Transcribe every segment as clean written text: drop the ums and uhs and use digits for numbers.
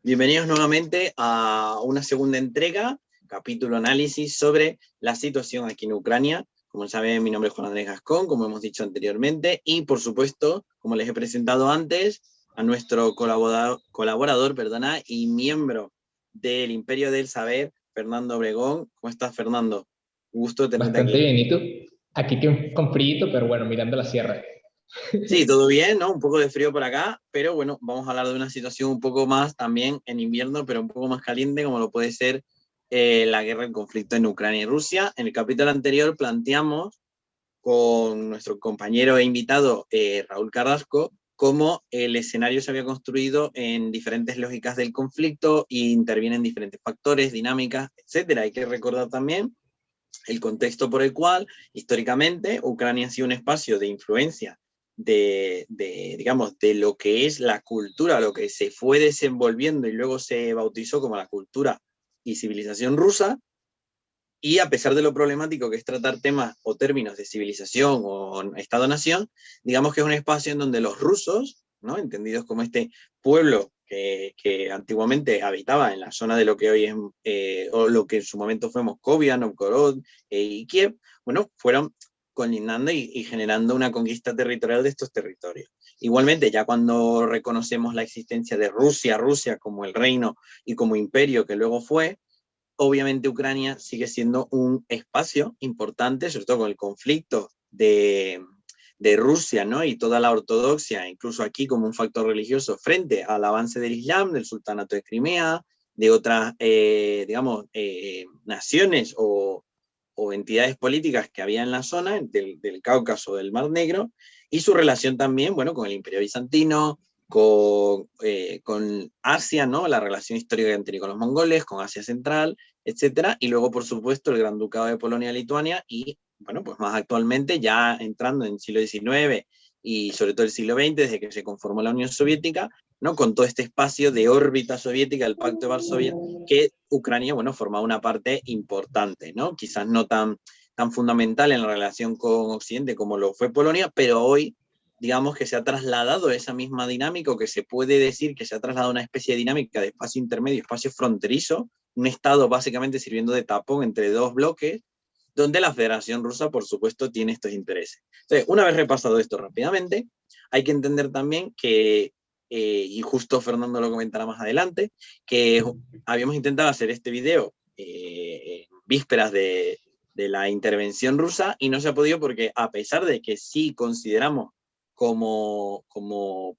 Bienvenidos nuevamente a una segunda entrega, capítulo análisis sobre la situación aquí en Ucrania. Como saben, mi nombre es Juan Andrés Gascón, como hemos dicho anteriormente, y por supuesto, como les he presentado antes, a nuestro colaborador y miembro del Imperio del Saber, Fernando Obregón. ¿Cómo estás, Fernando? Gusto tenerte Bastante aquí. bien, ¿y tú? Aquí que con frío, pero bueno, mirando la sierra. Sí, todo bien, ¿no? Un poco de frío por acá, pero bueno, vamos a hablar de una situación un poco más también en invierno, pero un poco más caliente, como lo puede ser la guerra, el conflicto en Ucrania y Rusia. En el capítulo anterior planteamos con nuestro compañero e invitado Raúl Carrasco cómo el escenario se había construido en diferentes lógicas del conflicto e intervienen diferentes factores, dinámicas, etcétera. Hay que recordar también el contexto por el cual, históricamente, Ucrania ha sido un espacio de influencia digamos, de lo que es la cultura, lo que se fue desenvolviendo y luego se bautizó como la cultura y civilización rusa, y a pesar de lo problemático que es tratar temas o términos de civilización o Estado-nación, digamos que es un espacio en donde los rusos, ¿no?, entendidos como este pueblo que antiguamente habitaba en la zona de lo que hoy es, o lo que en su momento fue Moscovia, Novgorod y Kiev, bueno, fueron colindando y generando una conquista territorial de estos territorios. Igualmente, ya cuando reconocemos la existencia de Rusia como el reino y como imperio que luego fue, obviamente Ucrania sigue siendo un espacio importante, sobre todo con el conflicto de Rusia, ¿no?, y toda la ortodoxia, incluso aquí como un factor religioso, frente al avance del Islam, del sultanato de Crimea, de otras, digamos, naciones o entidades políticas que había en la zona, del Cáucaso, del Mar Negro, y su relación también, bueno, con el Imperio Bizantino, con Asia, ¿no?, la relación histórica que han tenido con los mongoles, con Asia Central, etcétera, y luego, por supuesto, el Gran Ducado de Polonia y Lituania, y, bueno, pues más actualmente, ya entrando en el siglo XIX y sobre todo el siglo XX, desde que se conformó la Unión Soviética, ¿no?, con todo este espacio de órbita soviética, el Pacto de Varsovia, que Ucrania, bueno, formaba una parte importante, ¿no?, quizás no tan fundamental en la relación con Occidente como lo fue Polonia, pero hoy, digamos que se ha trasladado esa misma dinámica, o que se puede decir que se ha trasladado una especie de dinámica de espacio intermedio, espacio fronterizo, un Estado básicamente sirviendo de tapón entre dos bloques, donde la Federación Rusa, por supuesto, tiene estos intereses. Entonces, una vez repasado esto rápidamente, hay que entender también que, y justo Fernando lo comentará más adelante, que habíamos intentado hacer este video en vísperas de la intervención rusa y no se ha podido porque, a pesar de que sí consideramos como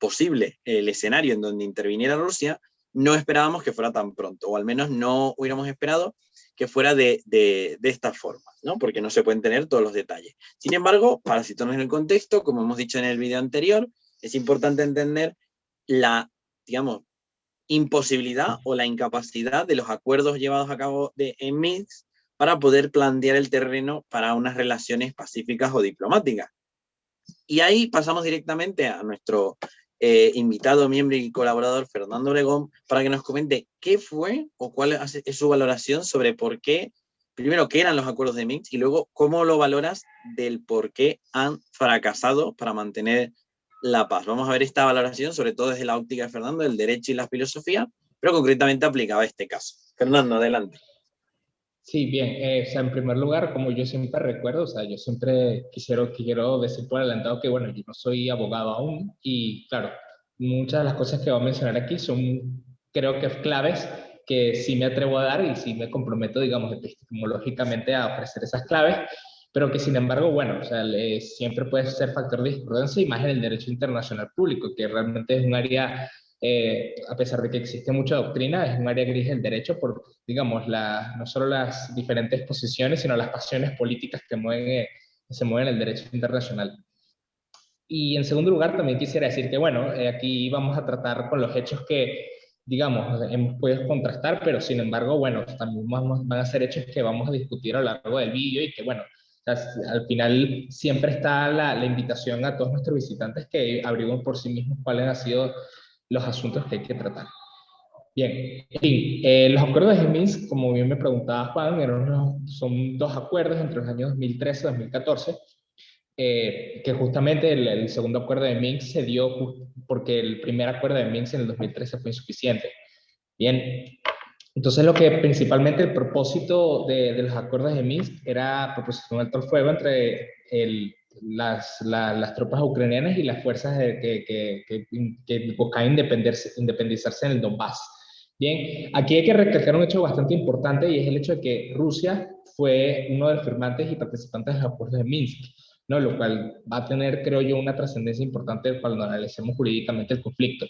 posible el escenario en donde interviniera Rusia, no esperábamos que fuera tan pronto, o al menos no hubiéramos esperado que fuera de esta forma, ¿no?, porque no se pueden tener todos los detalles. Sin embargo, para situarnos en el contexto, como hemos dicho en el video anterior, es importante entender la, digamos, imposibilidad o la incapacidad de los acuerdos llevados a cabo en Minsk para poder plantear el terreno para unas relaciones pacíficas o diplomáticas. Y ahí pasamos directamente a nuestro invitado, miembro y colaborador Fernando Obregón, para que nos comente qué fue o cuál es su valoración sobre por qué, primero, qué eran los acuerdos de Minsk, y luego cómo lo valoras del por qué han fracasado para mantener la paz. Vamos a ver esta valoración, sobre todo desde la óptica de Fernando, del derecho y la filosofía, pero concretamente aplicada a este caso. Fernando, adelante. Sí, bien, o sea, en primer lugar, como yo siempre recuerdo, o sea, yo siempre quiero decir por adelantado que, bueno, yo no soy abogado aún y, claro, muchas de las cosas que voy a mencionar aquí son, creo que claves que sí me atrevo a dar y sí me comprometo, digamos, epistemológicamente a ofrecer esas claves, pero que, sin embargo, bueno, o sea, siempre puede ser factor de discordancia y más en el derecho internacional público, que realmente es un área, a pesar de que existe mucha doctrina, es un área gris del derecho por, digamos, no solo las diferentes posiciones, sino las pasiones políticas que se mueven en el derecho internacional. Y en segundo lugar, también quisiera decir que, bueno, aquí vamos a tratar con los hechos que, digamos, hemos podido contrastar, pero sin embargo, bueno, también van a ser hechos que vamos a discutir a lo largo del vídeo y que, bueno, o sea, al final siempre está la invitación a todos nuestros visitantes que averigüen por sí mismos cuáles han sido los asuntos que hay que tratar. Bien, en fin, los acuerdos de Minsk, como bien me preguntaba Juan, son dos acuerdos entre los años 2013 y 2014, que justamente el segundo acuerdo de Minsk se dio porque el primer acuerdo de Minsk en el 2013 fue insuficiente. Bien, entonces lo que principalmente el propósito de los acuerdos de Minsk era proporcionar un alto el fuego entre las tropas ucranianas y las fuerzas que buscaban independizarse en el Donbass. Bien, aquí hay que recalcar un hecho bastante importante y es el hecho de que Rusia fue uno de los firmantes y participantes de los acuerdos de Minsk, ¿no? Lo cual va a tener, creo yo, una trascendencia importante cuando analicemos jurídicamente el conflicto.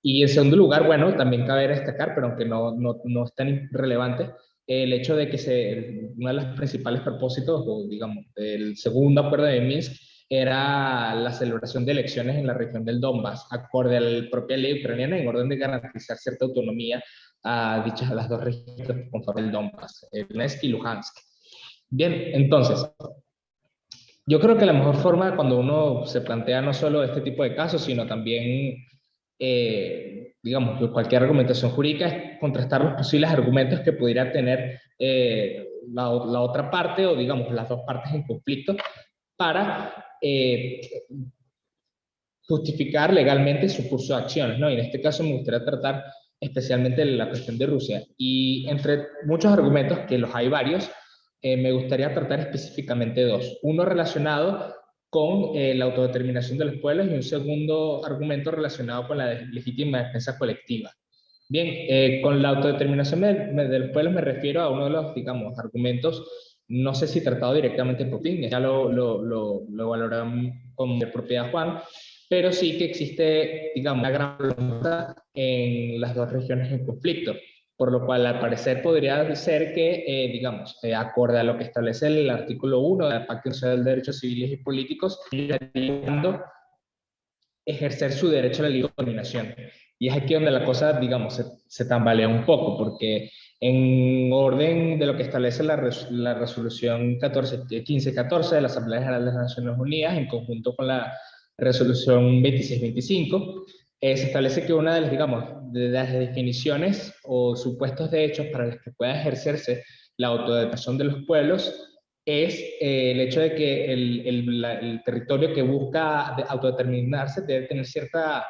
Y en segundo lugar, bueno, también cabe destacar, pero aunque no es tan relevante, el hecho de que uno de los principales propósitos, o digamos, del segundo acuerdo de Minsk, era la celebración de elecciones en la región del Donbass, acorde a la propia ley ucraniana, en orden de garantizar cierta autonomía a las dos regiones conforme el Donbass, Donetsk y Luhansk. Bien, entonces, yo creo que la mejor forma cuando uno se plantea no solo este tipo de casos, sino también, digamos, cualquier argumentación jurídica es contrastar los posibles argumentos que pudiera tener la otra parte o, digamos, las dos partes en conflicto para justificar legalmente su curso de acciones, ¿no? Y en este caso me gustaría tratar especialmente la cuestión de Rusia. Y entre muchos argumentos, que los hay varios, me gustaría tratar específicamente dos. Uno relacionado con la autodeterminación de los pueblos y un segundo argumento relacionado con la legítima defensa colectiva. Bien, con la autodeterminación de los pueblos me refiero a uno de los, digamos, argumentos, no sé si tratado directamente por Putin, ya lo valoramos con propiedad Juan, pero sí que existe, digamos, una gran voluntad en las dos regiones en conflicto, por lo cual al parecer podría ser que, digamos, acorde a lo que establece el artículo 1 del Pacto Universal de Derechos Civiles y Políticos, ejercer su derecho a la libre determinación. Y es aquí donde la cosa, digamos, se tambalea un poco, porque en orden de lo que establece la resolución 1514 de la Asamblea General de las Naciones Unidas, en conjunto con la resolución 2625, se establece que una de las, digamos, de las definiciones o supuestos de hechos para los que pueda ejercerse la autodeterminación de los pueblos es el hecho de que el territorio que busca autodeterminarse debe tener cierta,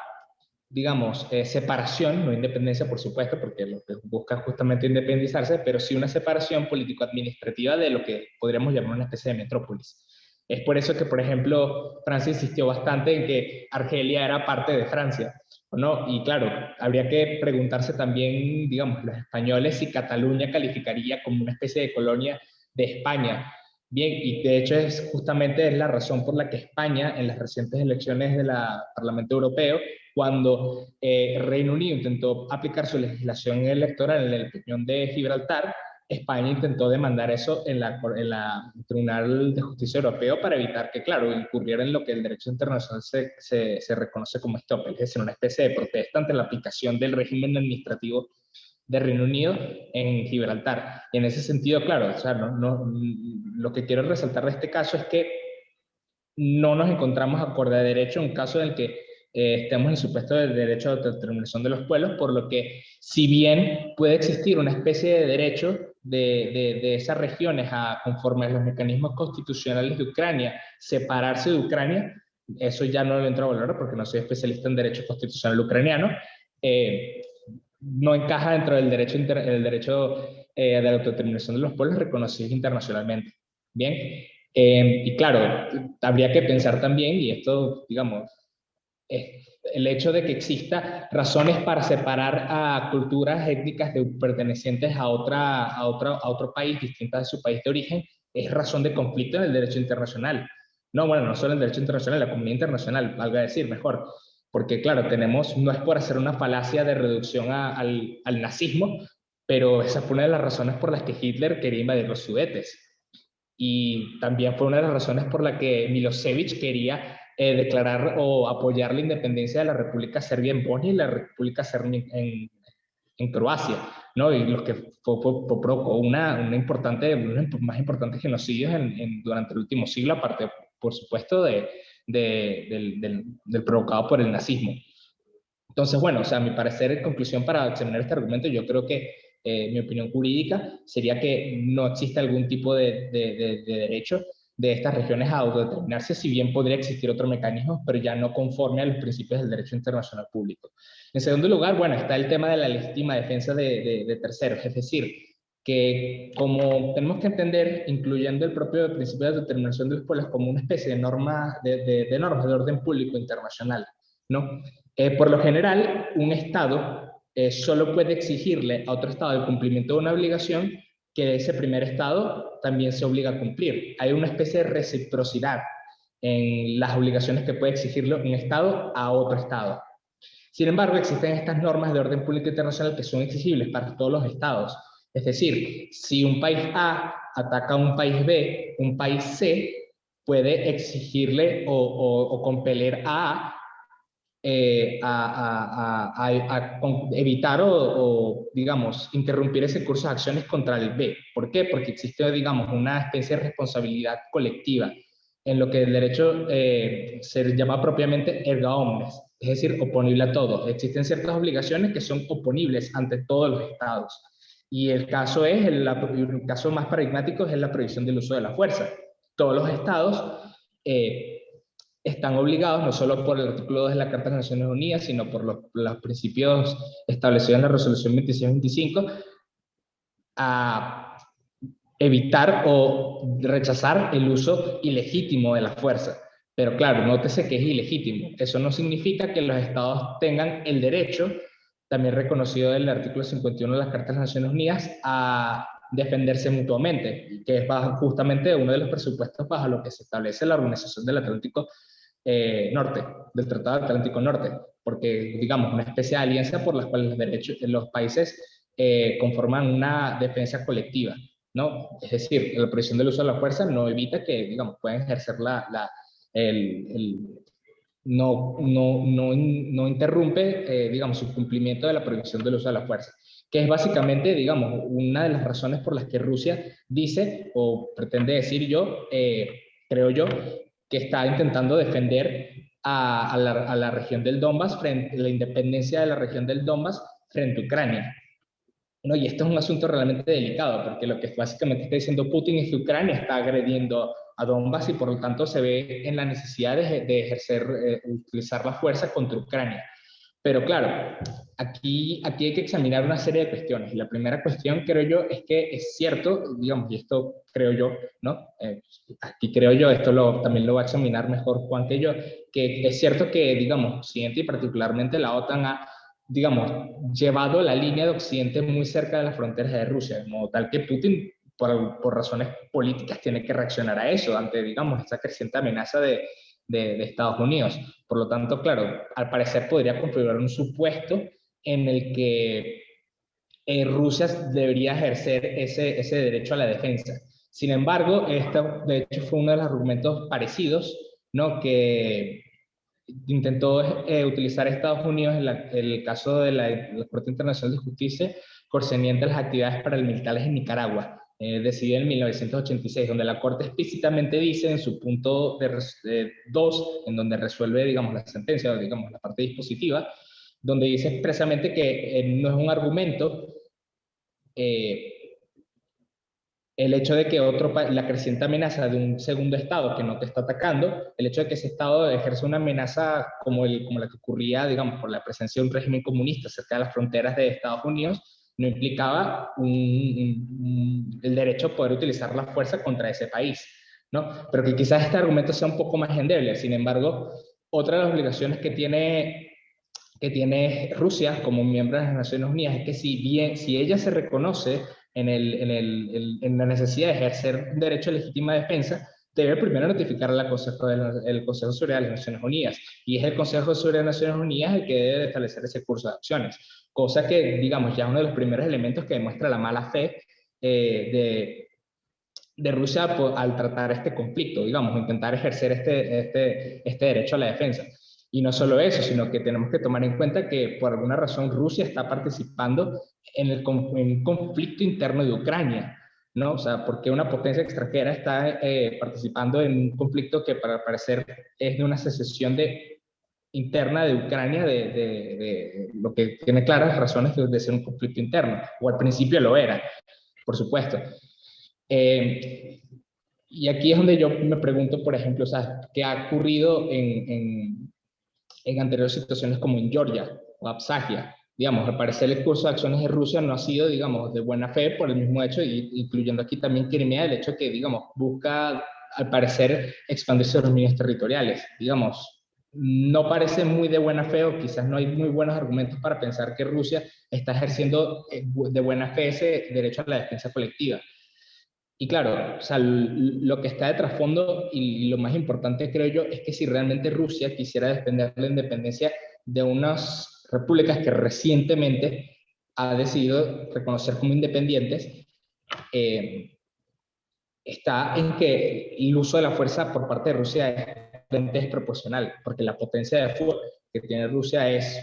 digamos, separación, no independencia, por supuesto, porque lo que busca justamente independizarse, pero sí una separación político-administrativa de lo que podríamos llamar una especie de metrópolis. Es por eso que, por ejemplo, Francia insistió bastante en que Argelia era parte de Francia, ¿no? Y claro, habría que preguntarse también, digamos, los españoles si Cataluña calificaría como una especie de colonia de España. Bien, y de hecho justamente es la razón por la que España, en las recientes elecciones del Parlamento Europeo, cuando Reino Unido intentó aplicar su legislación electoral en el Peñón de Gibraltar, España intentó demandar eso en la Tribunal de Justicia Europeo para evitar que, claro, incurriera en lo que el derecho internacional se reconoce como estoppel, es decir, una especie de protesta ante la aplicación del régimen administrativo de Reino Unido en Gibraltar. Y en ese sentido, claro, o sea, lo que quiero resaltar de este caso es que no nos encontramos acorde a derecho en un caso en el que estemos en supuesto del derecho a autodeterminación de los pueblos, por lo que si bien puede existir una especie de derecho de esas regiones conforme a los mecanismos constitucionales de Ucrania, separarse de Ucrania, eso ya no lo entro a valorar porque no soy especialista en derecho constitucional ucraniano, eh, no encaja dentro del derecho, el derecho de la autodeterminación de los pueblos reconocidos internacionalmente. Bien, y claro, habría que pensar también, y esto, digamos, el hecho de que exista razones para separar a culturas étnicas pertenecientes a otro país distintas de su país de origen es razón de conflicto en el derecho internacional. No, bueno, no solo en el derecho internacional, la comunidad internacional, valga decir mejor. Porque claro, no es por hacer una falacia de reducción al nazismo, pero esa fue una de las razones por las que Hitler quería invadir los Sudetes. Y también fue una de las razones por la que Milosevic quería declarar o apoyar la independencia de la República Serbia en Bosnia y la República Serbia en Croacia, ¿no? Y los que provocó una importante, uno de los más importantes genocidios durante el último siglo, aparte, por supuesto, del provocado por el nazismo. Entonces, bueno, o sea, a mi parecer, en conclusión, para examinar este argumento, yo creo que mi opinión jurídica sería que no existe algún tipo de derecho de estas regiones a autodeterminarse, si bien podría existir otro mecanismo, pero ya no conforme a los principios del derecho internacional público. En segundo lugar, bueno, está el tema de la legítima defensa de terceros, es decir, que como tenemos que entender, incluyendo el propio principio de autodeterminación de los pueblos como una especie de norma de normas de orden público internacional, ¿no? Por lo general, un Estado solo puede exigirle a otro Estado el cumplimiento de una obligación que ese primer Estado también se obliga a cumplir. Hay una especie de reciprocidad en las obligaciones que puede exigirle un Estado a otro Estado. Sin embargo, existen estas normas de orden público internacional que son exigibles para todos los Estados. Es decir, si un país A ataca a un país B, un país C puede exigirle o compeler a evitar digamos, interrumpir ese curso de acciones contra el B. ¿Por qué? Porque existe, digamos, una especie de responsabilidad colectiva en lo que el derecho se llama propiamente erga omnes, es decir, oponible a todo. Existen ciertas obligaciones que son oponibles ante todos los estados. Y el caso caso más paradigmático es la prohibición del uso de la fuerza. Todos los estados están obligados, no solo por el artículo 2 de la Carta de las Naciones Unidas, sino por los principios establecidos en la Resolución 2625, a evitar o rechazar el uso ilegítimo de la fuerza. Pero claro, nótese que es ilegítimo. Eso no significa que los estados tengan el derecho, también reconocido en el artículo 51 de la Carta de las Naciones Unidas, a defenderse mutuamente, que es justamente uno de los presupuestos bajo lo que se establece la Organización del Atlántico Norte, del Tratado del Atlántico Norte, porque, digamos, una especie de alianza por la cual los países conforman una defensa colectiva, ¿no? Es decir, la prohibición del uso de la fuerza no evita que, digamos, puedan ejercer no interrumpe, digamos, su cumplimiento de la prohibición del uso de la fuerza, que es básicamente, digamos, una de las razones por las que Rusia dice o pretende decir creo yo, que está intentando defender a la región del Donbass, frente a la independencia de la región del Donbass frente a Ucrania. No, y esto es un asunto realmente delicado, porque lo que básicamente está diciendo Putin es que Ucrania está agrediendo a Donbass y por lo tanto se ve en la necesidad de ejercer, utilizar la fuerza contra Ucrania. Pero claro, aquí hay que examinar una serie de cuestiones. Y la primera cuestión, creo yo, es que es cierto, digamos, y esto creo yo, ¿no? Aquí creo yo, también lo va a examinar mejor Juan que yo, que es cierto que, digamos, Occidente y particularmente la OTAN ha, digamos, llevado la línea de Occidente muy cerca de las fronteras de Rusia, de modo tal que Putin, por razones políticas, tiene que reaccionar a eso, ante, digamos, esta creciente amenaza de Estados Unidos. Por lo tanto, claro, al parecer podría configurar un supuesto en el que Rusia debería ejercer ese derecho a la defensa. Sin embargo, esto de hecho fue uno de los argumentos parecidos, ¿no? Que intentó utilizar Estados Unidos en el caso de la Corte Internacional de Justicia concerniente a las actividades paramilitares en Nicaragua, decidida en 1986, donde la Corte explícitamente dice en su punto 2, en donde resuelve, digamos, la sentencia, o digamos, la parte dispositiva, donde dice expresamente que no es un argumento eh, el hecho de que la creciente amenaza de un segundo Estado que no te está atacando, el hecho de que ese Estado ejerce una amenaza como la que ocurría, digamos, por la presencia de un régimen comunista cerca de las fronteras de Estados Unidos, no implicaba el derecho a poder utilizar la fuerza contra ese país, ¿no? Pero que quizás este argumento sea un poco más endeble. Sin embargo, otra de las obligaciones que tiene Rusia como miembro de las Naciones Unidas es que si ella se reconoce en la necesidad de ejercer un derecho a legítima defensa, debe primero notificar al Consejo de Seguridad de las Naciones Unidas. Y es el Consejo de Seguridad de las Naciones Unidas el que debe establecer ese curso de acciones. Cosa que, digamos, ya es uno de los primeros elementos que demuestra la mala fe de Rusia al tratar este conflicto, digamos, intentar ejercer este derecho a la defensa. Y no solo eso, sino que tenemos que tomar en cuenta que por alguna razón Rusia está participando en un conflicto interno de Ucrania, ¿no? O sea, porque una potencia extranjera está participando en un conflicto que para parecer es de una secesión interna de Ucrania, de lo que tiene claras razones de ser un conflicto interno, o al principio lo era, por supuesto. Y aquí es donde yo me pregunto, por ejemplo, o sea, ¿qué ha ocurrido en anteriores situaciones como en Georgia o Abjasia? Digamos, al parecer el curso de acciones de Rusia no ha sido, digamos, de buena fe por el mismo hecho, incluyendo aquí también Crimea, el hecho que, digamos, busca, al parecer, expandir sus dominios territoriales. Digamos, no parece muy de buena fe, o quizás no hay muy buenos argumentos para pensar que Rusia está ejerciendo de buena fe ese derecho a la defensa colectiva. Y claro, o sea, lo que está de trasfondo y lo más importante creo yo es que si realmente Rusia quisiera defender la independencia de unas repúblicas que recientemente ha decidido reconocer como independientes, eh, está en que el uso de la fuerza por parte de Rusia es desproporcional, porque la potencia de fuego que tiene Rusia es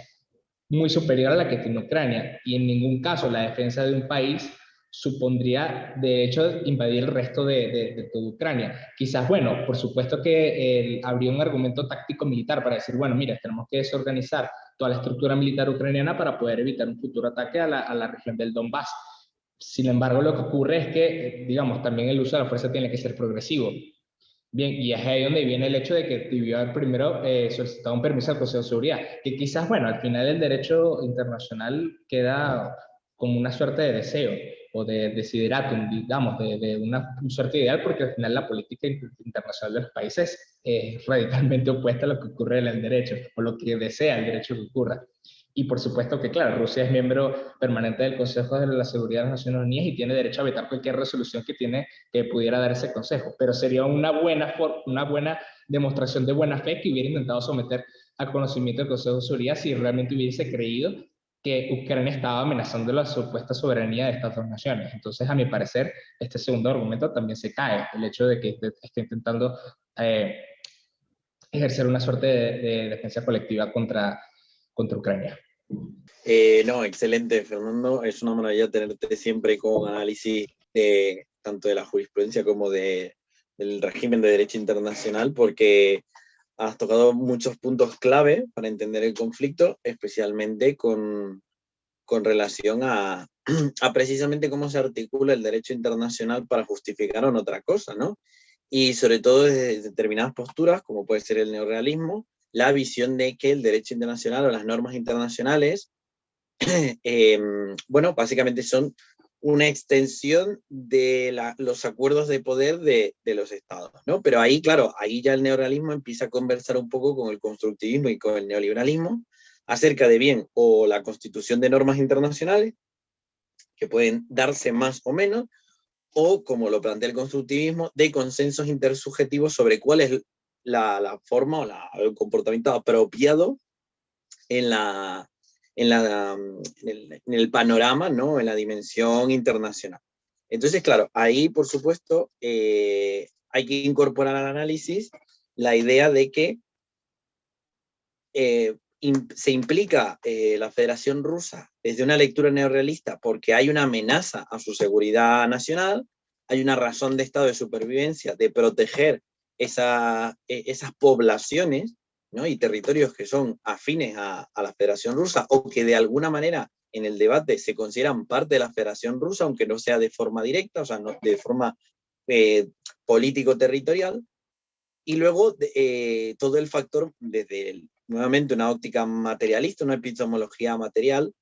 muy superior a la que tiene Ucrania, y en ningún caso la defensa de un país supondría, de hecho, invadir el resto de toda Ucrania. Quizás, bueno, por supuesto que habría un argumento táctico militar para decir, bueno, mira, tenemos que desorganizar toda la estructura militar ucraniana para poder evitar un futuro ataque a la región del Donbass. Sin embargo, lo que ocurre es que, digamos, también el uso de la fuerza tiene que ser progresivo. Bien, y es ahí donde viene el hecho de que debió haber primero solicitado un permiso al Consejo de Seguridad, que quizás, bueno, al final el derecho internacional queda como una suerte de deseo o de desideratum, digamos, de una suerte ideal, porque al final la política internacional de los países es radicalmente opuesta a lo que ocurre en el derecho, o lo que desea el derecho que ocurra. Y por supuesto que, claro, Rusia es miembro permanente del Consejo de la Seguridad de las Naciones Unidas y tiene derecho a vetar cualquier resolución que pudiera dar ese consejo, pero sería una buena demostración de buena fe que hubiera intentado someter al conocimiento del Consejo de Seguridad si realmente hubiese creído que Ucrania estaba amenazando la supuesta soberanía de estas dos naciones. Entonces, a mi parecer, este segundo argumento también se cae, el hecho de que esté intentando ejercer una suerte de defensa colectiva contra Ucrania. No, excelente, Fernando. Es una maravilla tenerte siempre con análisis de, tanto de la jurisprudencia como del régimen de derecho internacional, porque has tocado muchos puntos clave para entender el conflicto, especialmente con relación a precisamente cómo se articula el derecho internacional para justificar o no otra cosa, ¿no? Y sobre todo desde determinadas posturas, como puede ser el neorrealismo, la visión de que el derecho internacional o las normas internacionales eh, bueno, básicamente son una extensión de los acuerdos de poder de los estados, ¿no? Pero ahí, claro, ahí ya el neorrealismo empieza a conversar un poco con el constructivismo y con el neoliberalismo acerca de bien o la constitución de normas internacionales, que pueden darse más o menos, o como lo plantea el constructivismo, de consensos intersubjetivos sobre cuál es la forma o el comportamiento apropiado en la, en el panorama, ¿no? En la dimensión internacional. Entonces, claro, ahí, por supuesto, hay que incorporar al análisis la idea de que se implica la Federación Rusa desde una lectura neorrealista porque hay una amenaza a su seguridad nacional, hay una razón de estado de supervivencia de proteger esas poblaciones, ¿no? Y territorios que son afines a la Federación Rusa o que de alguna manera en el debate se consideran parte de la Federación Rusa, aunque no sea de forma directa, o sea, no, de forma eh, político-territorial. Y luego todo el factor desde nuevamente una óptica materialista, una epistemología material,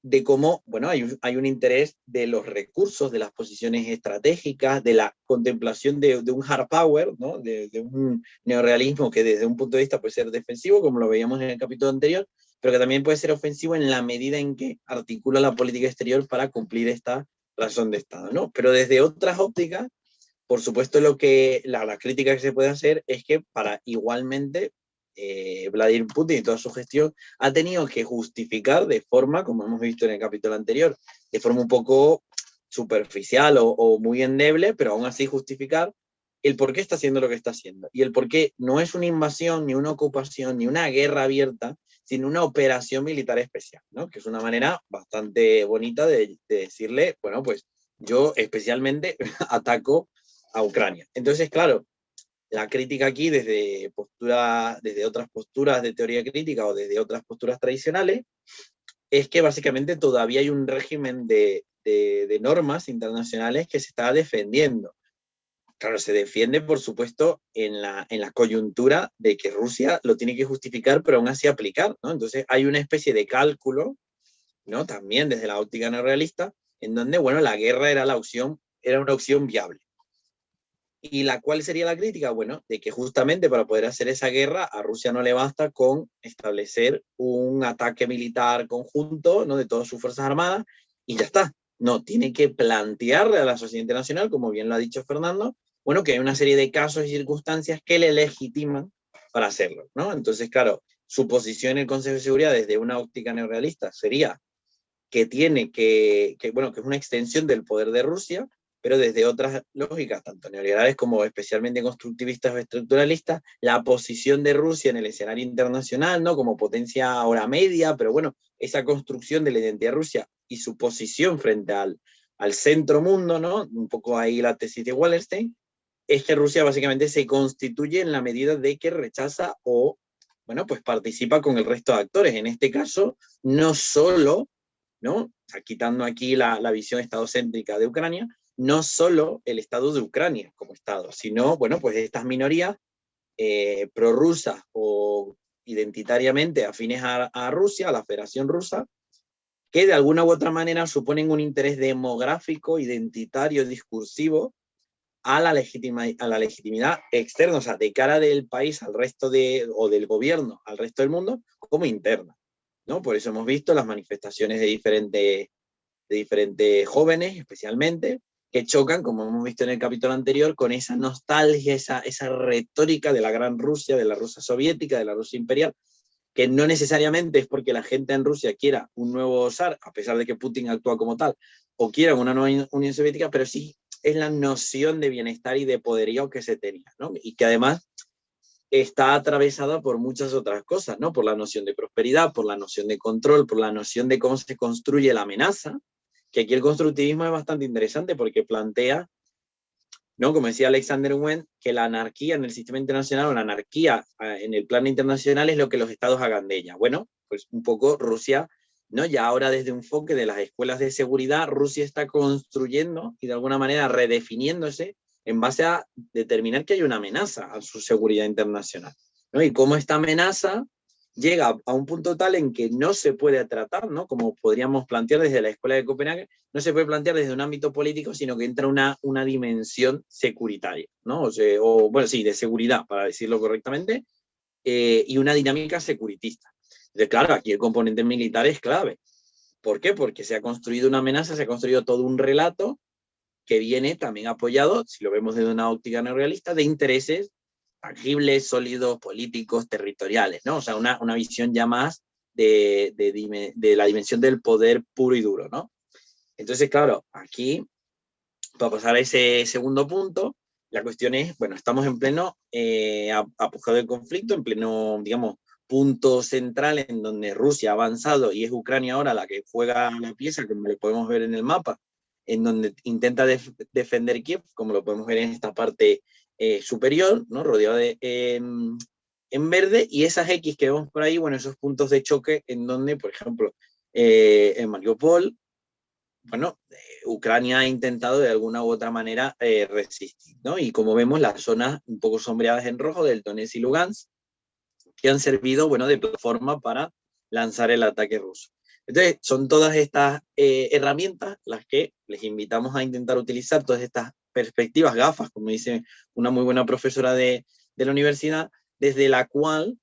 de cómo, bueno, hay un interés de los recursos, de las posiciones estratégicas, de la contemplación de un hard power, ¿no? De un neorrealismo que desde un punto de vista puede ser defensivo, como lo veíamos en el capítulo anterior, pero que también puede ser ofensivo en la medida en que articula la política exterior para cumplir esta razón de Estado, ¿no? Pero desde otras ópticas, por supuesto, la crítica que se puede hacer es que para igualmente Vladimir Putin y toda su gestión ha tenido que justificar de forma, como hemos visto en el capítulo anterior, de forma un poco superficial o muy endeble, pero aún así justificar el por qué está haciendo lo que está haciendo. Y el por qué no es una invasión, ni una ocupación, ni una guerra abierta, sino una operación militar especial, ¿no? Que es una manera bastante bonita de decirle, bueno, pues yo especialmente ataco a Ucrania. Entonces, claro, la crítica aquí desde otras posturas de teoría crítica o desde otras posturas tradicionales es que básicamente todavía hay un régimen de normas internacionales que se está defendiendo. Claro, se defiende, por supuesto, en la coyuntura de que Rusia lo tiene que justificar, pero aún así aplicar, ¿no? Entonces hay una especie de cálculo, ¿no? También desde la óptica neorrealista, en donde, bueno, la guerra era era una opción viable. ¿Y la cuál sería la crítica? Bueno, de que justamente para poder hacer esa guerra a Rusia no le basta con establecer un ataque militar conjunto, ¿no? De todas sus fuerzas armadas y ya está. No, tiene que plantearle a la sociedad internacional, como bien lo ha dicho Fernando, bueno, que hay una serie de casos y circunstancias que le legitiman para hacerlo, ¿no? Entonces, claro, su posición en el Consejo de Seguridad desde una óptica neorrealista sería que tiene bueno, que es una extensión del poder de Rusia, pero desde otras lógicas, tanto neoliberales como especialmente constructivistas o estructuralistas, la posición de Rusia en el escenario internacional, ¿no? Como potencia ahora media, pero bueno, esa construcción de la identidad rusa y su posición frente al centro mundo, ¿no? Un poco ahí la tesis de Wallerstein, es que Rusia básicamente se constituye en la medida de que rechaza o, bueno, pues participa con el resto de actores. En este caso, no solo, ¿no? O sea, quitando aquí la visión estadocéntrica de Ucrania, no solo el Estado de Ucrania como Estado, sino, bueno, pues estas minorías prorrusas o identitariamente afines a Rusia, a la Federación Rusa, que de alguna u otra manera suponen un interés demográfico, identitario, discursivo a la legitimidad externa, o sea, de cara del país al resto o del gobierno al resto del mundo, como interna, ¿no? Por eso hemos visto las manifestaciones de diferentes jóvenes, especialmente, que chocan, como hemos visto en el capítulo anterior, con esa nostalgia, esa retórica de la gran Rusia, de la Rusia soviética, de la Rusia imperial, que no necesariamente es porque la gente en Rusia quiera un nuevo zar, a pesar de que Putin actúa como tal, o quiera una nueva Unión Soviética, pero sí es la noción de bienestar y de poderío que se tenía, ¿no? Y que además está atravesada por muchas otras cosas, ¿no? Por la noción de prosperidad, por la noción de control, por la noción de cómo se construye la amenaza, que aquí el constructivismo es bastante interesante porque plantea, ¿no? Como decía Alexander Wendt, que la anarquía en el sistema internacional o la anarquía en el plano internacional es lo que los estados hagan de ella. Bueno, pues un poco Rusia, ¿no? Ya ahora desde un enfoque de las escuelas de seguridad, Rusia está construyendo y de alguna manera redefiniéndose en base a determinar que hay una amenaza a su seguridad internacional, ¿no? Y cómo esta amenaza llega a un punto tal en que no se puede tratar, ¿no? Como podríamos plantear desde la Escuela de Copenhague, no se puede plantear desde un ámbito político, sino que entra una dimensión securitaria, ¿no? O, bueno, sí, de seguridad, para decirlo correctamente, y una dinámica securitista. Entonces, claro, aquí el componente militar es clave. ¿Por qué? Porque se ha construido una amenaza, se ha construido todo un relato que viene también apoyado, si lo vemos desde una óptica neorrealista, de intereses tangibles, sólidos, políticos, territoriales, ¿no? O sea, una visión ya más de la dimensión del poder puro y duro, ¿no? Entonces, claro, aquí, para pasar a ese segundo punto, la cuestión es, bueno, estamos en pleno apogeo del conflicto, en pleno, digamos, punto central en donde Rusia ha avanzado y es Ucrania ahora la que juega la pieza, como lo podemos ver en el mapa, en donde intenta defender Kiev, como lo podemos ver en esta parte superior, ¿no? Rodeado en verde, y esas X que vemos por ahí, bueno, esos puntos de choque en donde, por ejemplo, en Mariupol, bueno, Ucrania ha intentado de alguna u otra manera resistir, ¿no? Y como vemos, las zonas un poco sombreadas en rojo del Donetsk y Lugansk, que han servido, bueno, de plataforma para lanzar el ataque ruso. Entonces, son todas estas herramientas las que les invitamos a intentar utilizar, todas estas perspectivas, gafas, como dice una muy buena profesora de la universidad, desde la cual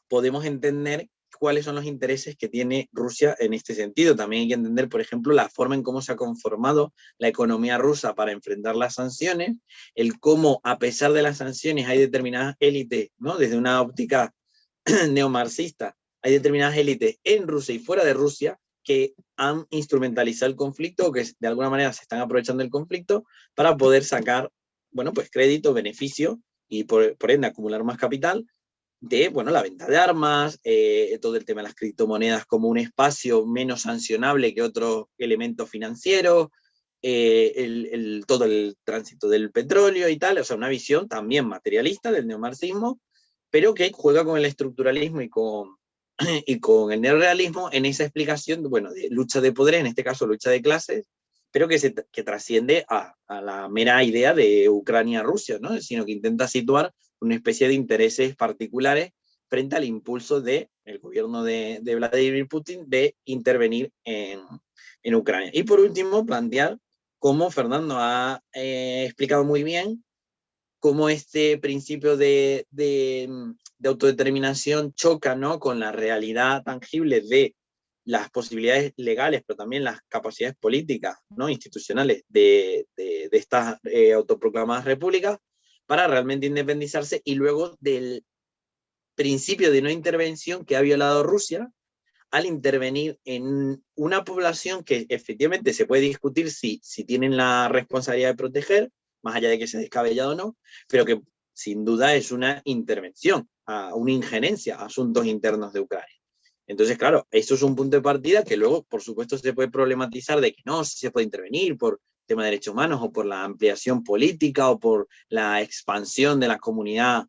podemos entender cuáles son los intereses que tiene Rusia en este sentido. También hay que entender, por ejemplo, la forma en cómo se ha conformado la economía rusa para enfrentar las sanciones, el cómo, a pesar de las sanciones, hay determinadas élites, ¿no? Desde una óptica neomarxista, hay determinadas élites en Rusia y fuera de Rusia que han instrumentalizado el conflicto o que de alguna manera se están aprovechando del conflicto para poder sacar, bueno, pues crédito, beneficio y por ende acumular más capital de, bueno, la venta de armas, todo el tema de las criptomonedas como un espacio menos sancionable que otros elementos financieros, todo el tránsito del petróleo y tal, o sea, una visión también materialista del neomarxismo, pero que juega con el estructuralismo y con el neorrealismo en esa explicación, bueno, de lucha de poder, en este caso lucha de clases, pero que trasciende a la mera idea de Ucrania-Rusia, ¿no? Sino que intenta situar una especie de intereses particulares frente al impulso del gobierno de Vladimir Putin de intervenir en Ucrania. Y por último, plantear, como Fernando ha explicado muy bien, cómo este principio de autodeterminación choca, ¿no?, con la realidad tangible de las posibilidades legales, pero también las capacidades políticas, ¿no?, institucionales de estas autoproclamadas repúblicas, para realmente independizarse, y luego del principio de no intervención que ha violado Rusia al intervenir en una población que efectivamente se puede discutir si tienen la responsabilidad de proteger, más allá de que sea descabellado o no, pero que sin duda es una intervención, una injerencia a asuntos internos de Ucrania. Entonces, claro, eso es un punto de partida que luego, por supuesto, se puede problematizar de que no, si se puede intervenir por tema de derechos humanos o por la ampliación política o por la expansión de la comunidad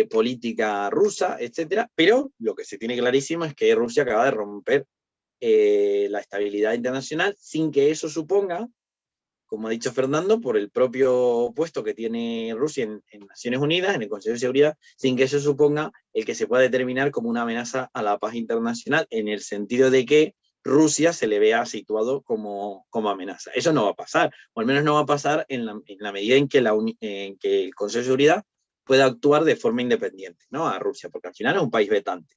política rusa, etcétera. Pero lo que se tiene clarísimo es que Rusia acaba de romper la estabilidad internacional sin que eso suponga, como ha dicho Fernando, por el propio puesto que tiene Rusia en Naciones Unidas, en el Consejo de Seguridad, sin que eso suponga el que se pueda determinar como una amenaza a la paz internacional, en el sentido de que Rusia se le vea situado como amenaza. Eso no va a pasar, o al menos no va a pasar en la medida en que el Consejo de Seguridad pueda actuar de forma independiente, ¿no?, a Rusia, porque al final es un país vetante.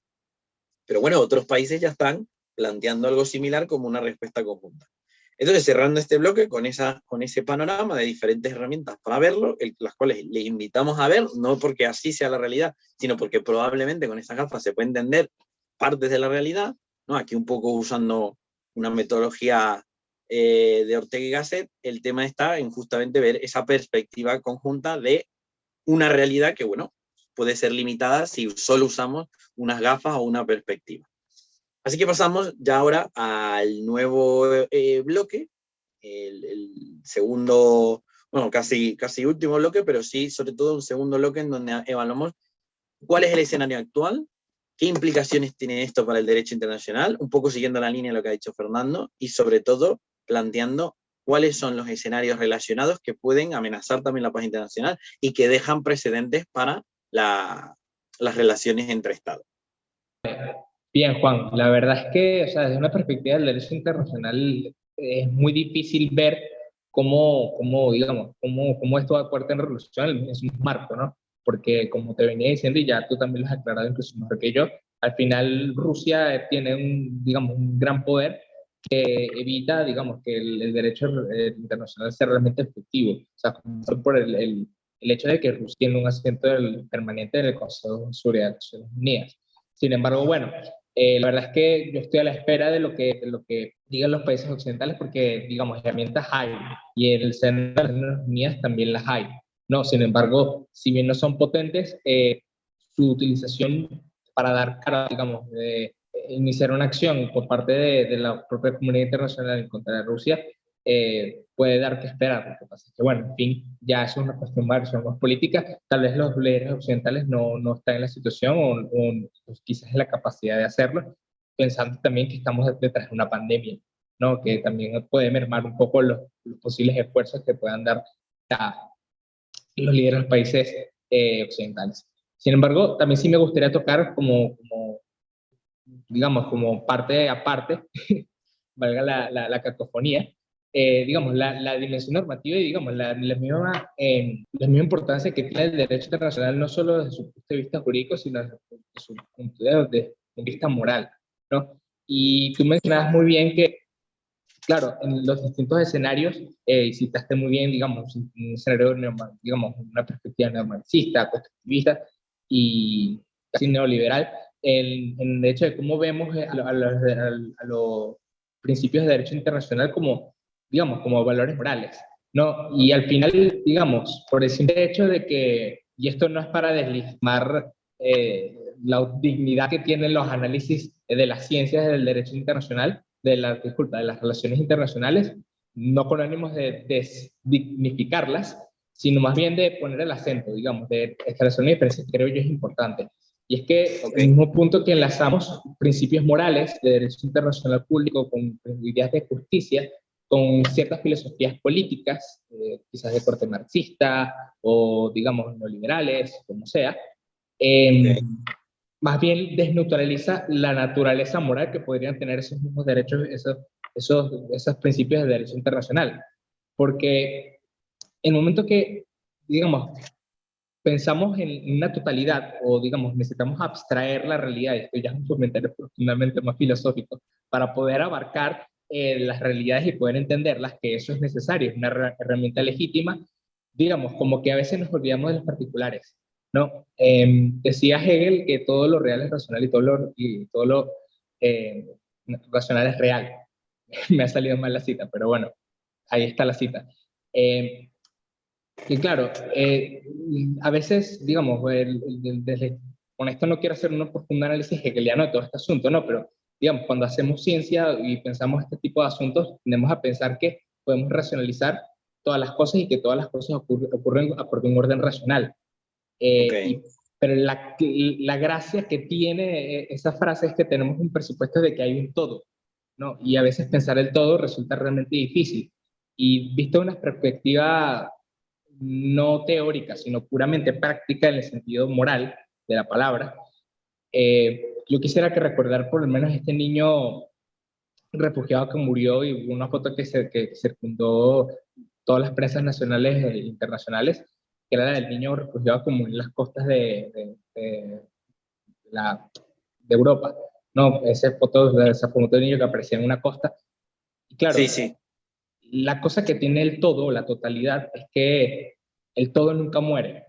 Pero bueno, otros países ya están planteando algo similar como una respuesta conjunta. Entonces, cerrando este bloque con ese panorama de diferentes herramientas para verlo, las cuales les invitamos a ver, no porque así sea la realidad, sino porque probablemente con esas gafas se puede entender partes de la realidad, ¿no? Aquí un poco usando una metodología de Ortega y Gasset, el tema está en justamente ver esa perspectiva conjunta de una realidad que, bueno, puede ser limitada si solo usamos unas gafas o una perspectiva. Así que pasamos ya ahora al nuevo bloque, el segundo, bueno, casi último bloque, pero sí, sobre todo un segundo bloque en donde evaluamos cuál es el escenario actual, qué implicaciones tiene esto para el derecho internacional, un poco siguiendo la línea de lo que ha dicho Fernando, y sobre todo planteando cuáles son los escenarios relacionados que pueden amenazar también la paz internacional y que dejan precedentes para las relaciones entre Estados. Bien, Juan, la verdad es que, o sea, desde una perspectiva del derecho internacional es muy difícil ver digamos, cómo esto va a aportar en relación al mismo marco, ¿no? Porque como te venía diciendo, y ya tú también lo has aclarado incluso mejor que yo, al final Rusia tiene digamos, un gran poder que evita, digamos, que el derecho internacional sea realmente efectivo. O sea, por el hecho de que Rusia tiene un asiento permanente en el Consejo de Seguridad de Naciones Unidas. Sin embargo, bueno, la verdad es que yo estoy a la espera de lo que digan los países occidentales porque, digamos, herramientas hay y en el seno de las Naciones Unidas también las hay. No, sin embargo, si bien no son potentes, su utilización para dar cara, digamos, de iniciar una acción por parte de la propia comunidad internacional en contra de Rusia, puede dar que esperar. Lo que pasa es que, bueno, en fin, ya es una cuestión más política. Tal vez los líderes occidentales no están en la situación o quizás en la capacidad de hacerlo, pensando también que estamos detrás de una pandemia, ¿no? Que también puede mermar un poco los posibles esfuerzos que puedan dar a los líderes de los países occidentales. Sin embargo, también sí me gustaría tocar digamos, como parte aparte, valga la cacofonía, digamos, la dimensión normativa y, digamos, la misma importancia que tiene el derecho internacional, no solo desde su punto de vista jurídico, sino desde su punto de vista moral, ¿no? Y tú mencionabas muy bien que, claro, en los distintos escenarios, citaste muy bien, digamos, un escenario, digamos, una perspectiva neomarxista, constructivista y casi neoliberal, en el hecho de cómo vemos a los principios de derecho internacional como, digamos, como valores morales, ¿no? Y al final, digamos, por el simple hecho de que, y esto no es para deslegitimar la dignidad que tienen los análisis de las ciencias del derecho internacional, de las relaciones internacionales, no con ánimos de desdignificarlas, sino más bien de poner el acento, digamos, de establecer una diferencia que creo yo es importante. Y es que el mismo punto que enlazamos principios morales de derecho internacional público con ideas de justicia, con ciertas filosofías políticas, quizás de corte marxista o, digamos, neoliberales, como sea, eh, Ok. más bien desnaturaliza la naturaleza moral que podrían tener esos mismos derechos, esos principios de derecho internacional. Porque en el momento que, digamos, pensamos en una totalidad o, digamos, necesitamos abstraer la realidad, y esto ya es un comentario profundamente más filosófico, para poder abarcar las realidades y poder entenderlas, que eso es necesario, es una herramienta legítima, digamos, como que a veces nos olvidamos de los particulares, ¿no? Decía Hegel que todo lo real es racional y todo lo eh, racional es real. Me ha salido mal la cita, pero bueno, ahí está la cita. Eh, y claro, a veces, digamos, con esto no quiero hacer un profundo análisis hegeliano de todo este asunto, ¿no? Pero, digamos, cuando hacemos ciencia y pensamos este tipo de asuntos, tendemos a pensar que podemos racionalizar todas las cosas y que todas las cosas ocurren por un orden racional. Ok. Pero la gracia que tiene esa frase es que tenemos un presupuesto de que hay un todo, ¿no? Y a veces pensar el todo resulta realmente difícil. Y visto una perspectiva no teórica, sino puramente práctica en el sentido moral de la palabra, yo quisiera que recordar por lo menos este niño refugiado que murió y una foto que circundó todas las prensas nacionales e internacionales, que era la del niño refugiado que murió en las costas la, de Europa. No, esa foto del niño que aparecía en una costa. Y claro, Sí, sí. la cosa que tiene el todo, la totalidad, es que el todo nunca muere.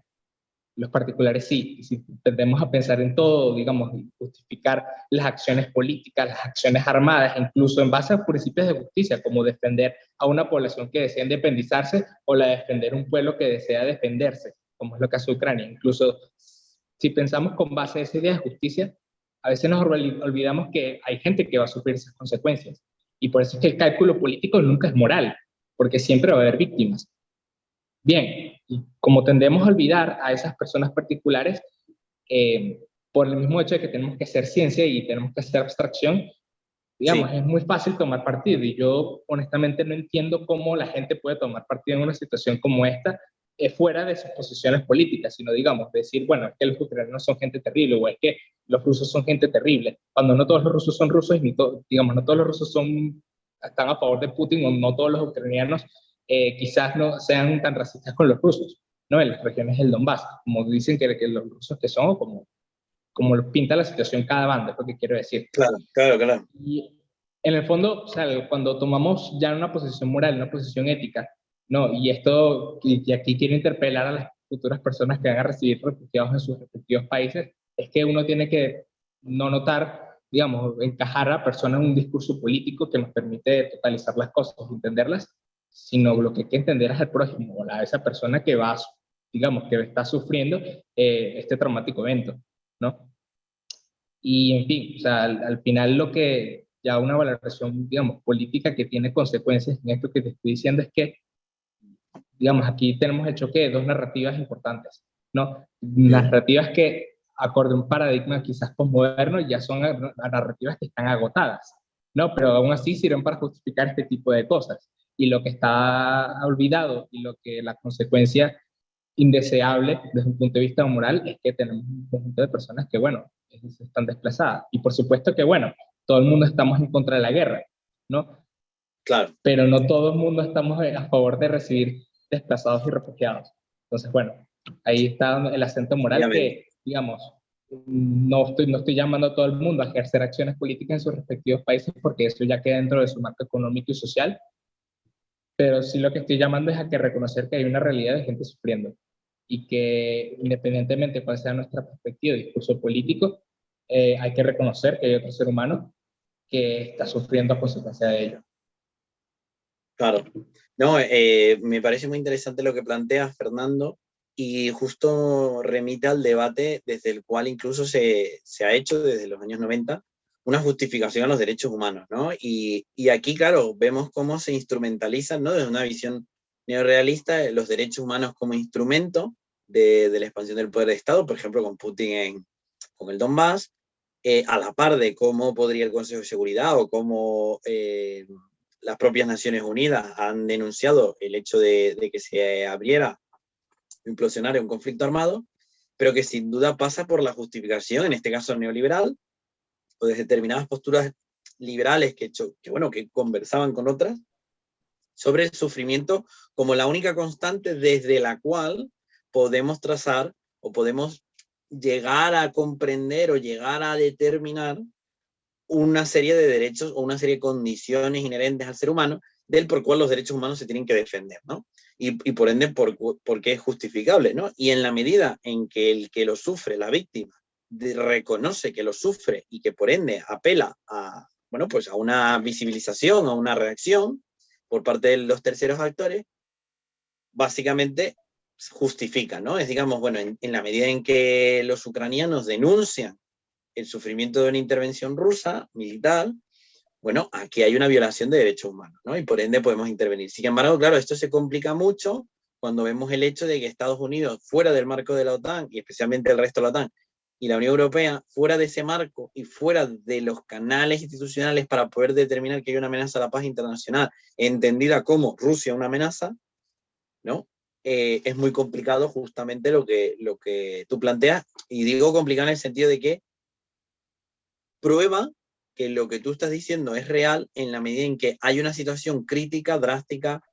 Los particulares sí. Y si tendemos a pensar en todo, digamos, y justificar las acciones políticas, las acciones armadas, incluso en base a principios de justicia, como defender a una población que desea independizarse o la de defender un pueblo que desea defenderse, como es lo caso de Ucrania. Incluso si pensamos con base en esa idea de justicia, a veces nos olvidamos que hay gente que va a sufrir esas consecuencias. Y por eso es que el cálculo político nunca es moral, porque siempre va a haber víctimas. Bien, y como tendemos a olvidar a esas personas particulares, por el mismo hecho de que tenemos que hacer ciencia y tenemos que hacer abstracción, digamos, Sí. es muy fácil tomar partido. Y yo honestamente no entiendo cómo la gente puede tomar partido en una situación como esta, fuera de sus posiciones políticas, sino, digamos, decir, bueno, es que los ucranianos son gente terrible, o es que los rusos son gente terrible, cuando no todos los rusos son rusos, digamos, no todos los rusos están a favor de Putin, o no todos los ucranianos quizás no sean tan racistas con los rusos, ¿no? En las regiones del Donbass, como dicen que los rusos que son, o como lo pinta la situación cada banda, es lo que quiero decir. Claro, claro, claro. Y en el fondo, o sea, cuando tomamos ya una posición moral, una posición ética, ¿no? Y aquí quiero interpelar a las futuras personas que van a recibir refugiados en sus respectivos países, es que uno tiene que no notar, digamos, encajar a personas en un discurso político que nos permite totalizar las cosas, entenderlas, sino lo que hay que entender es al prójimo, a esa persona que va, digamos, que está sufriendo este traumático evento, ¿no? Y en fin, o sea, al final lo que ya una valoración, digamos, política que tiene consecuencias en esto que te estoy diciendo es que, digamos, aquí tenemos el choque de dos narrativas importantes, ¿no? Mm. Narrativas que, acorde a un paradigma quizás posmoderno, ya son narrativas que están agotadas, ¿no? Pero aún así sirven para justificar este tipo de cosas. Y lo que está olvidado y lo que la consecuencia indeseable desde un punto de vista moral es que tenemos un conjunto de personas que, bueno, están desplazadas. Y por supuesto que, bueno, todo el mundo estamos en contra de la guerra, ¿no? Claro. Pero no todo el mundo estamos a favor de recibir desplazados y refugiados. Entonces, bueno, ahí está el acento moral Obviamente. que, digamos, no estoy llamando a todo el mundo a ejercer acciones políticas en sus respectivos países porque eso ya queda dentro de su marco económico y social, pero sí lo que estoy llamando es a que reconocer que hay una realidad de gente sufriendo y que independientemente de cuál sea nuestra perspectiva de discurso político, hay que reconocer que hay otro ser humano que está sufriendo a consecuencia de ello. Claro. No, me parece muy interesante lo que planteas, Fernando, y justo remite al debate desde el cual incluso se ha hecho desde los años 90 una justificación a los derechos humanos, ¿no? Y aquí, claro, vemos cómo se instrumentalizan, ¿no? Desde una visión neorrealista, los derechos humanos como instrumento de la expansión del poder de Estado, por ejemplo, con Putin con el Donbass, a la par de cómo podría el Consejo de Seguridad o cómo las propias Naciones Unidas han denunciado el hecho de que se abriera, implosionara un conflicto armado, pero que sin duda pasa por la justificación, en este caso neoliberal, o de determinadas posturas liberales que conversaban con otras, sobre el sufrimiento como la única constante desde la cual podemos trazar o podemos llegar a comprender o llegar a determinar una serie de derechos o una serie de condiciones inherentes al ser humano del por cual los derechos humanos se tienen que defender, ¿no? Y por ende, por qué es justificable, ¿no? Y en la medida en que el que lo sufre, la víctima, reconoce que lo sufre y que por ende apela a, bueno, pues a una visibilización, a una reacción por parte de los terceros actores, básicamente justifica, ¿no? Es, digamos, bueno, en la medida en que los ucranianos denuncian el sufrimiento de una intervención rusa, militar, bueno, aquí hay una violación de derechos humanos, ¿no? Y por ende podemos intervenir. Sin embargo, claro, esto se complica mucho cuando vemos el hecho de que Estados Unidos, fuera del marco de la OTAN, y especialmente el resto de la OTAN, y la Unión Europea, fuera de ese marco y fuera de los canales institucionales para poder determinar que hay una amenaza a la paz internacional, entendida como Rusia una amenaza, ¿no? Es muy complicado justamente lo que tú planteas, y digo complicado en el sentido de que prueba que lo que tú estás diciendo es real en la medida en que hay una situación crítica, drástica,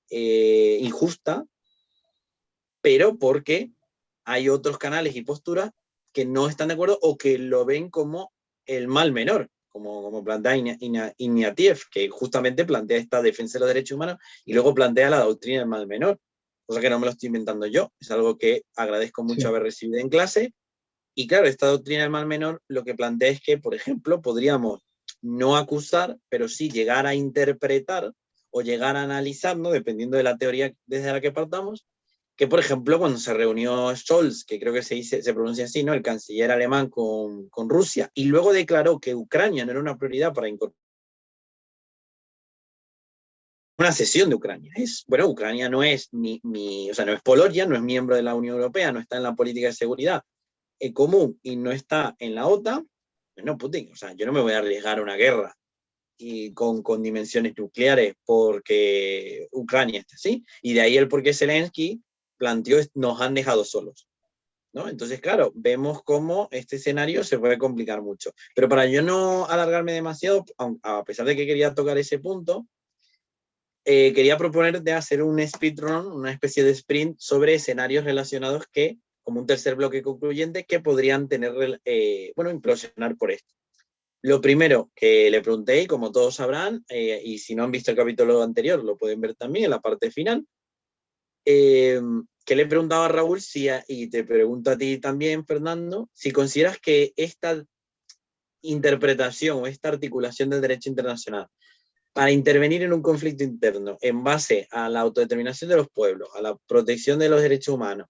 injusta, pero porque hay otros canales y posturas que no están de acuerdo o que lo ven como el mal menor, como plantea Iñatieff, que justamente plantea esta defensa de los derechos humanos y luego plantea la doctrina del mal menor, cosa que no me lo estoy inventando yo, es algo que agradezco mucho haber recibido en clase. Y claro, esta doctrina del mal menor lo que plantea es que, por ejemplo, podríamos no acusar, pero sí llegar a interpretar o llegar a analizar, ¿no? Dependiendo de la teoría desde la que partamos, que, por ejemplo, cuando se reunió Scholz, que creo que se pronuncia así, ¿no? El canciller alemán con Rusia, y luego declaró que Ucrania no era una prioridad para incorporar una cesión de Ucrania. Bueno, Ucrania no es o sea, no es Polonia, no es miembro de la Unión Europea, no está en la política de seguridad común y no está en la OTAN, bueno, Putin, o sea, yo no me voy a arriesgar a una guerra y con dimensiones nucleares porque Ucrania está así. Y de ahí el por qué Zelensky planteó, nos han dejado solos, ¿no? Entonces, claro, vemos cómo este escenario se puede complicar mucho. Pero para yo no alargarme demasiado, a pesar de que quería tocar ese punto, quería proponer de hacer un speedrun, una especie de sprint sobre escenarios relacionados que, como un tercer bloque concluyente, que podrían tener, bueno, implosionar por esto. Lo primero que le pregunté, y como todos sabrán, y si no han visto el capítulo anterior, lo pueden ver también en la parte final, que le preguntaba a Raúl, y te pregunto a ti también, Fernando, si consideras que esta interpretación o esta articulación del derecho internacional para intervenir en un conflicto interno en base a la autodeterminación de los pueblos, a la protección de los derechos humanos,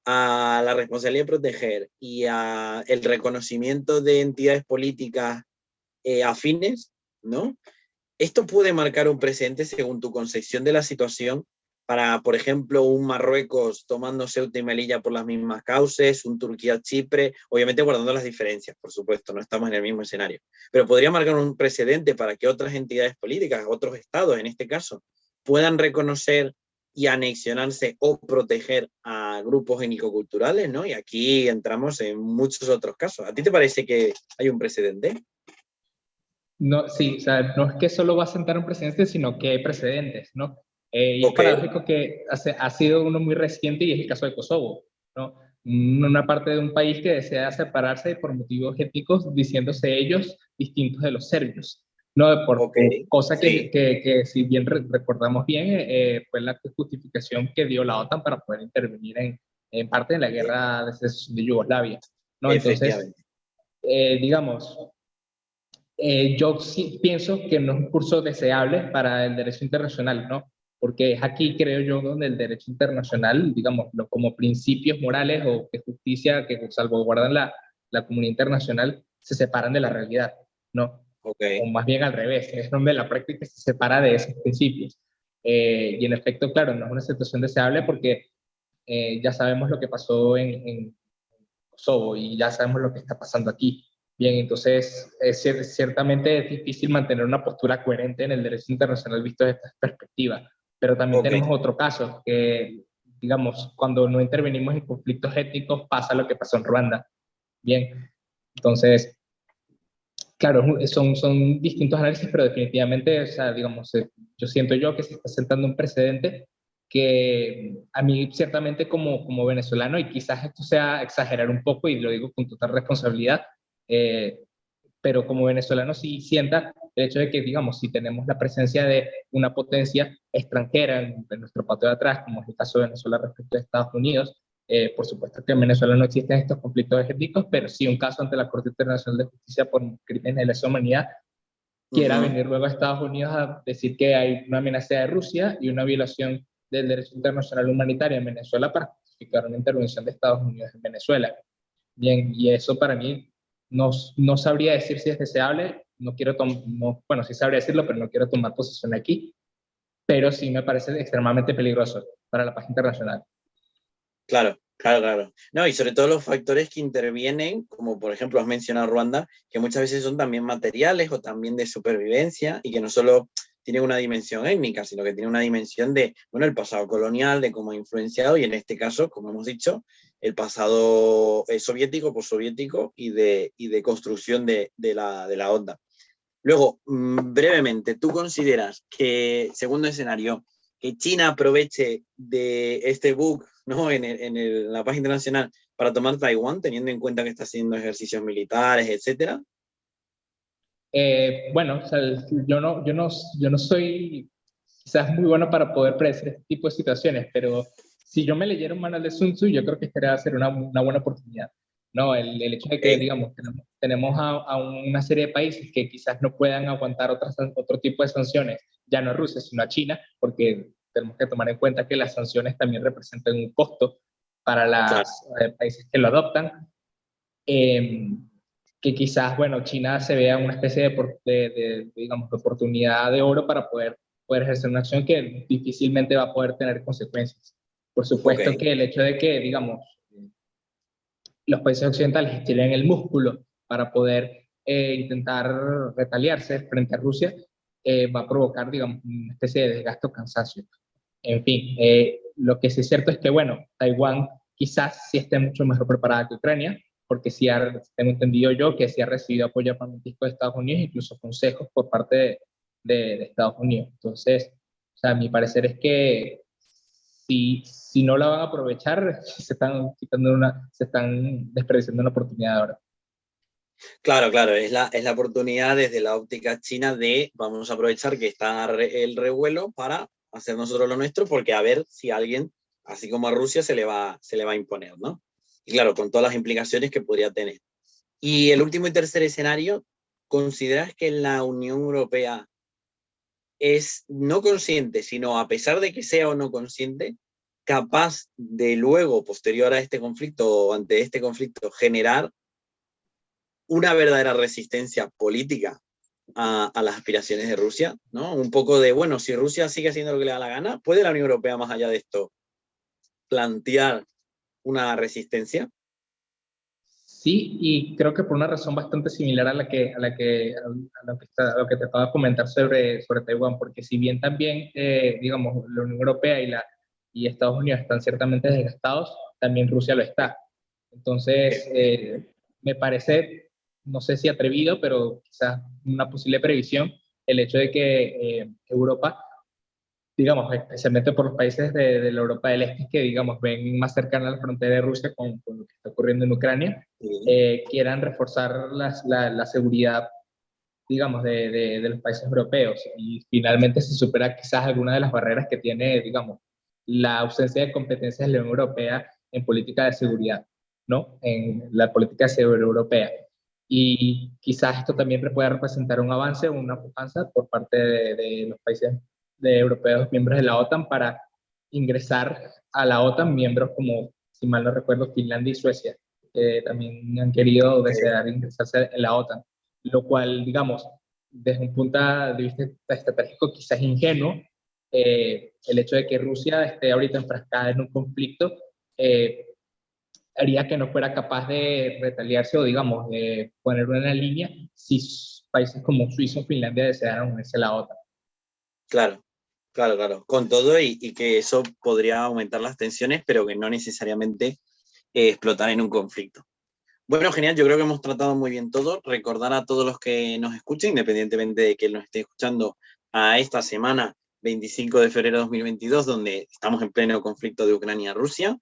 a la responsabilidad de proteger y a el reconocimiento de entidades políticas afines, ¿no? Esto puede marcar un precedente según tu concepción de la situación para, por ejemplo, un Marruecos tomando Ceuta y Melilla por las mismas causas, un Turquía-Chipre, obviamente guardando las diferencias, por supuesto, no estamos en el mismo escenario, pero podría marcar un precedente para que otras entidades políticas, otros estados en este caso, puedan reconocer y anexionarse o proteger a grupos étnico-culturales, ¿no? Y aquí entramos en muchos otros casos. ¿A ti te parece que hay un precedente? No, sí, o sea, no es que solo va a sentar un precedente, sino que hay precedentes, ¿no? Y es Ok, paradójico que ha sido uno muy reciente y es el caso de Kosovo, ¿no? Una parte de un país que desea separarse por motivos étnicos, diciéndose ellos distintos de los serbios, ¿no? ok, Cosa sí, que si bien recordamos bien, fue la justificación que dio la OTAN para poder intervenir en parte de la guerra de secesión de Yugoslavia, ¿no? Entonces, efectivamente. digamos, yo sí pienso que no es un curso deseable para el derecho internacional, ¿no? Porque es aquí, creo yo, donde el derecho internacional, digamos, como principios morales o de justicia que salvaguardan la comunidad internacional, se separan de la realidad, ¿no? Ok, O más bien al revés, es donde la práctica se separa de esos principios. Y en efecto, claro, no es una situación deseable porque ya sabemos lo que pasó en Kosovo y ya sabemos lo que está pasando aquí. Bien, entonces ciertamente es difícil mantener una postura coherente en el derecho internacional visto desde esta perspectiva, pero también Ok, tenemos otro caso, que digamos, cuando no intervenimos en conflictos étnicos pasa lo que pasó en Ruanda. Bien, entonces, claro, son distintos análisis, pero definitivamente, o sea, digamos, yo siento yo que se está sentando un precedente que a mí ciertamente como venezolano, y quizás esto sea exagerar un poco y lo digo con total responsabilidad, eh, pero como venezolano sí sienta el hecho de que, digamos, si tenemos la presencia de una potencia extranjera en nuestro patio de atrás, como es el caso de Venezuela respecto a Estados Unidos, por supuesto que en Venezuela no existen estos conflictos étnicos, pero sí un caso ante la Corte Internacional de Justicia por crímenes de lesa humanidad quiera ujú, venir luego a Estados Unidos a decir que hay una amenaza de Rusia y una violación del derecho internacional humanitario en Venezuela para justificar una intervención de Estados Unidos en Venezuela. Bien, y eso para mí no sabría decir si es deseable, no quiero no, bueno, sí sabría decirlo, pero no quiero tomar posición aquí, pero sí me parece extremadamente peligroso para la paz internacional. claro, claro, claro. No, y sobre todo los factores que intervienen, como por ejemplo has mencionado Ruanda, que muchas veces son también materiales o también de supervivencia y que no solo tienen una dimensión étnica, sino que tienen una dimensión de, bueno, el pasado colonial, de cómo ha influenciado y en este caso, como hemos dicho, el pasado soviético, postsoviético y de construcción de la onda. Luego, brevemente, ¿tú consideras que, segundo escenario, que China aproveche de este bug, ¿no? La paz internacional para tomar Taiwán, teniendo en cuenta que está haciendo ejercicios militares, etcétera? Bueno, o sea, yo no soy quizás muy bueno para poder predecir este tipo de situaciones, pero si yo me leyera un manual de Sun Tzu, yo creo que esta va a ser una buena oportunidad. No, el hecho de que, Ok, digamos, tenemos a una serie de países que quizás no puedan aguantar otro tipo de sanciones, ya no a Rusia, sino a China, porque tenemos que tomar en cuenta que las sanciones también representan un costo para claro, los países que lo adoptan. Eh, que quizás, bueno, China se vea una especie digamos, de oportunidad de oro para poder ejercer una acción que difícilmente va a poder tener consecuencias. Por ok, supuesto que el hecho de que, digamos, los países occidentales tienen el músculo para poder intentar retaliarse frente a Rusia, va a provocar, digamos, una especie de desgaste o cansancio. En fin, lo que sí es cierto es que, bueno, Taiwán quizás sí esté mucho mejor preparada que Ucrania, porque sí tengo entendido yo que sí ha recibido apoyo armamentístico de Estados Unidos, incluso consejos por parte de Estados Unidos. Entonces, o sea, mi parecer es que si no la van a aprovechar, se están desperdiciando una oportunidad ahora. claro, claro, es la oportunidad desde la óptica china de vamos a aprovechar que está el revuelo para hacer nosotros lo nuestro, porque a ver si a alguien, así como a Rusia, se le va a imponer, ¿no? Y claro, con todas las implicaciones que podría tener. Y el último y tercer escenario, ¿consideras que la Unión Europea es no consciente, sino a pesar de que sea o no consciente, capaz de luego, posterior a este conflicto o ante este conflicto, generar una verdadera resistencia política a las aspiraciones de Rusia, ¿no? Un poco de, bueno, si Rusia sigue haciendo lo que le da la gana, ¿puede la Unión Europea, más allá de esto, plantear una resistencia? Sí, y creo que por una razón bastante similar a lo que te acabo de comentar sobre Taiwán, porque si bien también, digamos, la Unión Europea y Estados Unidos están ciertamente desgastados, también Rusia lo está. Entonces, me parece, no sé si atrevido, pero quizás una posible previsión, el hecho de que Europa, digamos, especialmente por los países de la Europa del Este, que, digamos, ven más cercana a la frontera de Rusia con lo que está ocurriendo en Ucrania, Sí, quieran reforzar la seguridad, digamos, de los países europeos y finalmente se supera quizás alguna de las barreras que tiene, digamos, la ausencia de competencias de la Unión Europea en política de seguridad, ¿no? En la política de seguridad europea. Y quizás esto también pueda representar un avance o una pujanza por parte de los países europeos miembros de la OTAN para ingresar a la OTAN miembros como, si mal no recuerdo, Finlandia y Suecia, que también han querido ok, desear ingresarse en la OTAN, lo cual, digamos, desde un punto de vista estratégico quizás ingenuo, el hecho de que Rusia esté ahorita enfrascada en un conflicto, eh, haría que no fuera capaz de retaliarse o, digamos, de poner una línea si países como Suiza o Finlandia desearan unirse a la OTAN. Claro, claro, claro. Con todo y que eso podría aumentar las tensiones, pero que no necesariamente explotar en un conflicto. Bueno, genial, yo creo que hemos tratado muy bien todo. Recordar a todos los que nos escuchen, independientemente de que nos esté escuchando a esta semana, 25 de febrero de 2022, donde estamos en pleno conflicto de Ucrania-Rusia,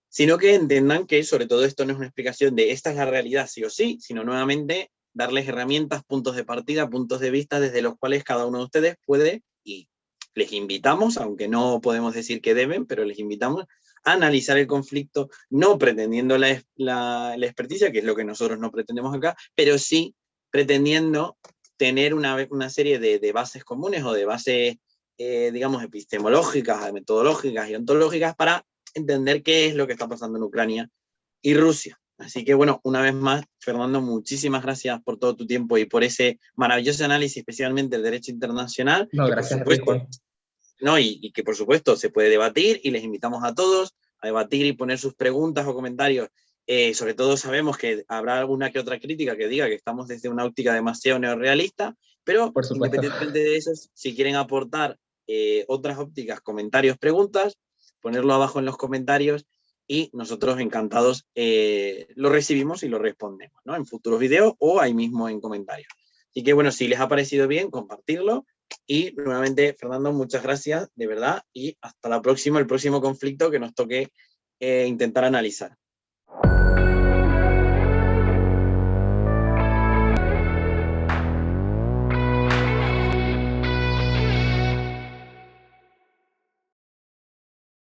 sino que entendan que sobre todo esto no es una explicación de esta es la realidad sí o sí, sino nuevamente darles herramientas, puntos de partida, puntos de vista desde los cuales cada uno de ustedes puede, y les invitamos, aunque no podemos decir que deben, pero les invitamos a analizar el conflicto, no pretendiendo la experticia, que es lo que nosotros no pretendemos acá, pero sí pretendiendo tener una serie de bases comunes o de bases, digamos, epistemológicas, metodológicas y ontológicas para entender qué es lo que está pasando en Ucrania y Rusia. Así que bueno, una vez más, Fernando, muchísimas gracias por todo tu tiempo y por ese maravilloso análisis, especialmente del derecho internacional, No, que por gracias a ti, supuesto, Juan. no, y que por supuesto se puede debatir y les invitamos a todos a debatir y poner sus preguntas o comentarios. Sobre todo sabemos que habrá alguna que otra crítica que diga que estamos desde una óptica demasiado neorrealista, pero Por supuesto. independientemente de eso, si quieren aportar otras ópticas, comentarios, preguntas, ponerlo abajo en los comentarios y nosotros encantados lo recibimos y lo respondemos, ¿no? En futuros videos o ahí mismo en comentarios. Así que bueno, si les ha parecido bien, compartirlo. Y nuevamente, Fernando, muchas gracias, de verdad, y hasta la próxima, el próximo conflicto que nos toque intentar analizar.